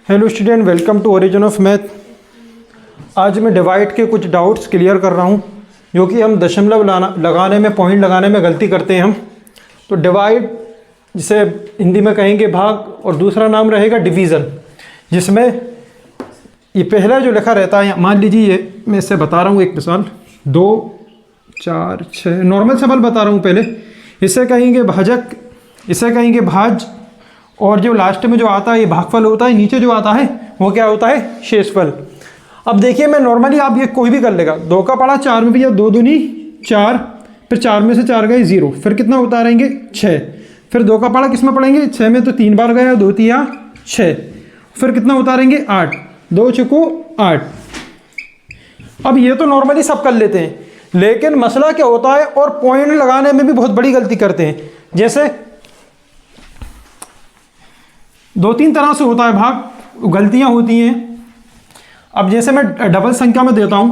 Hello student, welcome to origin of math. आज मैं divide के कुछ डाउट्स क्लियर कर रहा हूँ जो कि हम दशमलव लगाने में, पॉइंट लगाने में गलती करते हैं हम। तो डिवाइड, जिसे हिंदी में कहेंगे भाग, और दूसरा नाम रहेगा डिवीज़न, जिसमें ये पहला जो लिखा रहता है, मान लीजिए ये मैं इससे बता रहा हूँ एक मिसाल, 2 4 6 नॉर्मल सवाल बता रहा हूँ। पहले इसे कहेंगे भाजक, इसे कहेंगे भाज, और जो लास्ट में जो आता है ये भागफल होता है, नीचे जो आता है वो क्या होता है, शेषफल। अब देखिए, मैं नॉर्मली आप ये कोई भी कर लेगा। 2 का पड़ा 4 में भैया, 2 दूनी 4, फिर 4 में से 4 गए 0, फिर कितना उतारेंगे 6, फिर 2 का पड़ा किस में पढ़ेंगे 6 में, तो 3 बार गया, 2 तिया 6, फिर कितना उतारेंगे 8, 2 चुको 8। अब ये तो नॉर्मली सब कर लेते हैं, लेकिन मसला क्या होता है, और पॉइंट लगाने में भी बहुत बड़ी गलती करते हैं। जैसे 2-3 तरह से होता है भाग, गलतियां होती हैं। अब जैसे मैं डबल संख्या में देता हूं,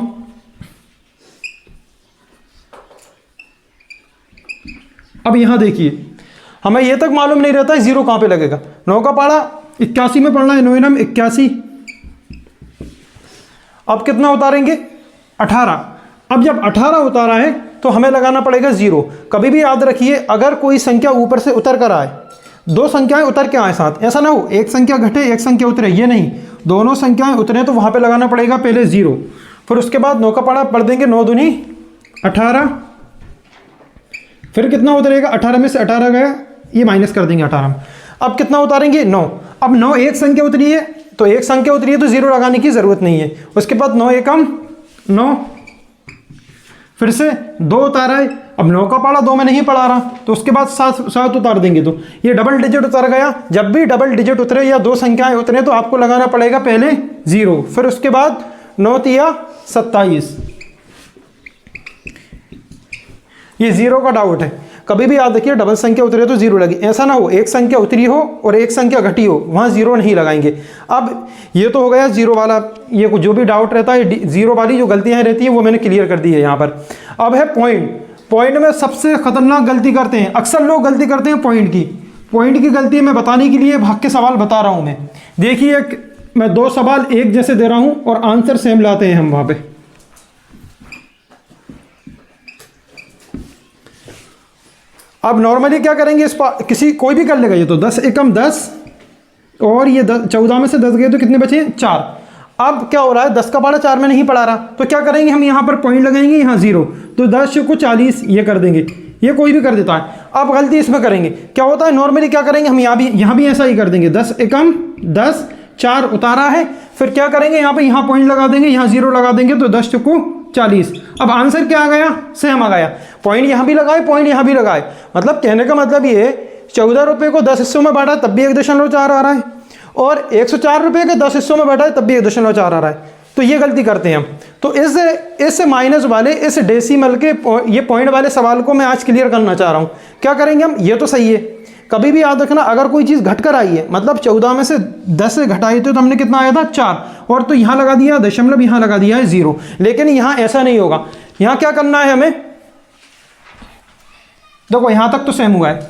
अब यहां देखिए, हमें यह तक मालूम नहीं रहता है जीरो कहां पे लगेगा। 9 का पारा 81 में पढ़ना है, 9 नम 81। अब कितना उतारेंगे 18। अब जब 18 उतारा है तो हमें लगाना पड़ेगा 0। कभी भी याद रखिए, अगर कोई संख्या ऊपर से उतर कर आए, 2 संख्याएं उतर के आए साथ, ऐसा ना हो एक संख्या घटे एक संख्या उतरे, ये नहीं, दोनों संख्याएं उतरे तो वहां पे लगाना पड़ेगा पहले 0, फिर उसके बाद 9 का पढ़ा पढ़ देंगे, 9 दूनी 18, फिर कितना उतरेगा 18 में से 18 गया, ये माइनस कर देंगे 18 में। अब कितना उतारेंगे 9। अब 9 एक संख्या उतरी है, तो एक संख्या उतरी है तो 0 लगाने की जरूरत नहीं है। उसके बाद 9 एकम 9, फिर से 2 उतारा है। अब 9 का पढ़ा 2 में नहीं पढ़ा रहा, तो उसके बाद 7 उतार देंगे, तो ये डबल डिजिट उतर गया। जब भी डबल डिजिट उतरे या 2 संख्याएं उतरे तो आपको लगाना पड़ेगा पहले 0, फिर उसके बाद 9 तिया 27। ये 0 का डाउट है। कभी भी याद रखिए, डबल संख्या उतरे तो 0 लगे, ऐसा ना हो एक संख्या उतरी हो और एक संख्या घटी हो, वहां 0 नहीं लगाएंगे। अब ये तो हो गया 0 वाला, ये जो भी डाउट रहता है 0 वाली जो गलतियां रहती हैं वो मैंने क्लियर कर दी है यहाँ पर। अब है पॉइंट। पॉइंट में सबसे खतरनाक गलती करते हैं, अक्सर लोग गलती करते हैं पॉइंट की गलती मैं बताने के लिए भाग के सवाल बता रहा हूं। मैं देखिए, मैं 2 सवाल एक जैसे दे रहा हूं और आंसर सेम लाते हैं हम वहां पे। अब नॉर्मली क्या करेंगे, किसी कोई भी कर लेगा, ये तो 10 एकम 10, और ये 14 में से 10 गए तो कितने बचे 4। अब क्या हो रहा है, 10 का पढ़ा 4 में नहीं पढ़ा रहा, तो क्या करेंगे हम यहाँ पर पॉइंट लगाएंगे, यहाँ 0, तो 10 को 40 ये कर देंगे, ये कोई भी कर देता है। अब गलती इसमें करेंगे, क्या होता है नॉर्मली क्या करेंगे हम यहाँ भी ऐसा ही कर देंगे, 10 एकम 10, 4 उतारा है, फिर क्या करेंगे यहाँ पे यहाँ पॉइंट लगा देंगे, यहाँ 0 लगा देंगे, तो 10 को 40। अब आंसर क्या आ गया, सेम आ गया। पॉइंट यहाँ भी लगाए, पॉइंट यहाँ भी लगाए, मतलब कहने का मतलब ये 14 रुपये को 10 हिस्सों में बांटा तब भी 1.4 आ रहा है, और 104 रुपये के 10 हिस्सों में बांटा है तब भी 1.4 आ रहा है। तो ये गलती करते हैं हम। तो इस माइनस वाले, इस डेसिमल के, ये पॉइंट वाले सवाल को मैं आज क्लियर करना चाह रहा हूँ। क्या करेंगे हम, ये तो सही है, कभी भी याद रखना, अगर कोई चीज़ घटकर आई है, मतलब 14 में से 10 से घटाई तो हमने कितना आया था 4, और तो यहाँ लगा दिया दशमलव, यहाँ लगा दिया है 0। लेकिन यहाँ ऐसा नहीं होगा, यहाँ क्या करना है हमें, देखो यहाँ तक तो सेम हुआ है।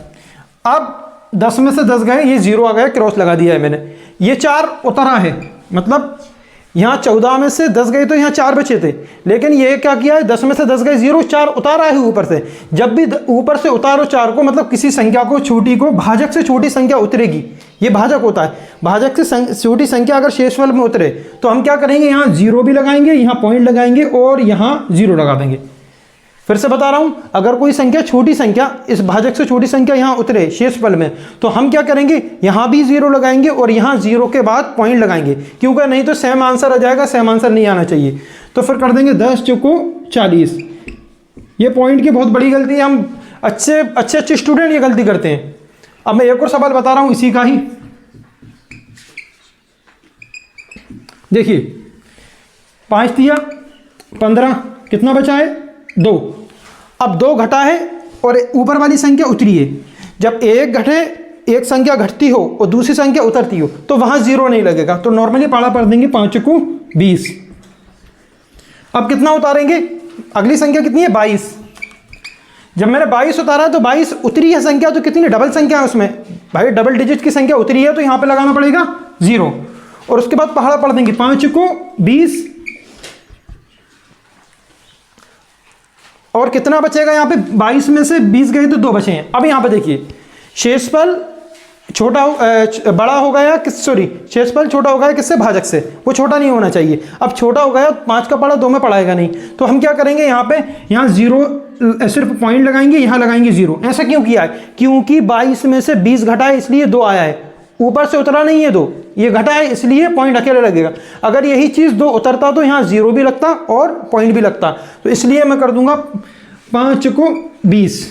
अब 10 में से 10 गए, ये 0 आ गया, क्रॉस लगा दिया है मैंने, ये 4 उतरा है, मतलब यहाँ 14 में से 10 गए तो यहाँ 4 बचे थे, लेकिन ये क्या किया है, 10 में से 10 गए 0, 4 उतारा है ऊपर से। जब भी ऊपर से उतारो 4 को, मतलब किसी संख्या को, छोटी को, भाजक से छोटी संख्या उतरेगी, ये भाजक होता है। भाजक से छोटी संख्या अगर शेषफल में उतरे तो हम क्या करेंगे, यहाँ 0 भी लगाएंगे, यहाँ पॉइंट लगाएंगे और यहाँ 0 लगा देंगे। फिर से बता रहा हूं, अगर कोई संख्या, छोटी संख्या, इस भाजक से छोटी संख्या यहां उतरे शेषफल में, तो हम क्या करेंगे, यहां भी 0 लगाएंगे और यहां 0 के बाद पॉइंट लगाएंगे, क्योंकि नहीं तो सेम आंसर आ जाएगा, सेम आंसर नहीं आना चाहिए। तो फिर कर देंगे 10 चौको 40। ये पॉइंट की बहुत बड़ी गलती है, हम अच्छे स्टूडेंट ये गलती करते हैं। अब मैं एक और सवाल बता रहा हूं इसी का ही। देखिए, 5 तिया 15, कितना बचा है 2। अब 2 घटा है और ऊपर वाली संख्या उतरी है। जब एक घटे, एक संख्या घटती हो और दूसरी संख्या उतरती हो, तो वहां 0 नहीं लगेगा, तो नॉर्मली पाड़ा पढ़ देंगे 5 को 20। अब कितना उतारेंगे, अगली संख्या कितनी है 22। जब मैंने 22 उतारा तो 22 उतरी है संख्या, तो कितनी डबल संख्या है उसमें, भाई डबल डिजिट की संख्या उतरी है, तो यहां पे लगाना पड़ेगा 0। और उसके बाद पहाड़ा पढ़ देंगे, 5 को 20 और कितना बचेगा यहाँ पे, 22 में से 20 गए तो 2 बचे हैं। अब यहाँ पे देखिए शेषफल बड़ा हो गया किस, सॉरी शेषफल छोटा हो गया किससे, भाजक से, वो छोटा नहीं होना चाहिए। अब छोटा हो गया 5 का पढ़ा 2 में पढ़ाएगा नहीं, तो हम क्या करेंगे यहाँ पे, यहाँ 0 सिर्फ पॉइंट लगाएंगे, यहाँ लगाएंगे 0। ऐसा क्यों किया है, क्योंकि 22 में से 20 घटा है इसलिए 2 आया है, ऊपर से उतरा नहीं है 2, ये घटा है इसलिए पॉइंट अकेले लगेगा। अगर यही चीज़ 2 उतरता तो यहाँ 0 भी लगता और पॉइंट भी लगता, तो इसलिए मैं कर दूंगा 5 को 20।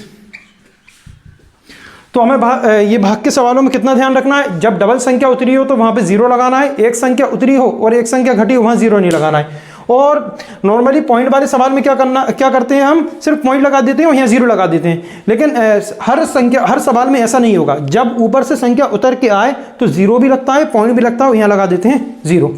तो हमें ये भाग के सवालों में कितना ध्यान रखना है, जब डबल संख्या उतरी हो तो वहाँ पे 0 लगाना है, एक संख्या उतरी हो और एक संख्या घटी हो वहाँ 0 नहीं लगाना है। और नॉर्मली पॉइंट वाले सवाल में क्या करते हैं, हम सिर्फ पॉइंट लगा देते हैं और यहाँ 0 लगा देते हैं। लेकिन हर सवाल में ऐसा नहीं होगा, जब ऊपर से संख्या उतर के आए तो 0 भी लगता है, पॉइंट भी लगता है, यहाँ लगा देते हैं 0।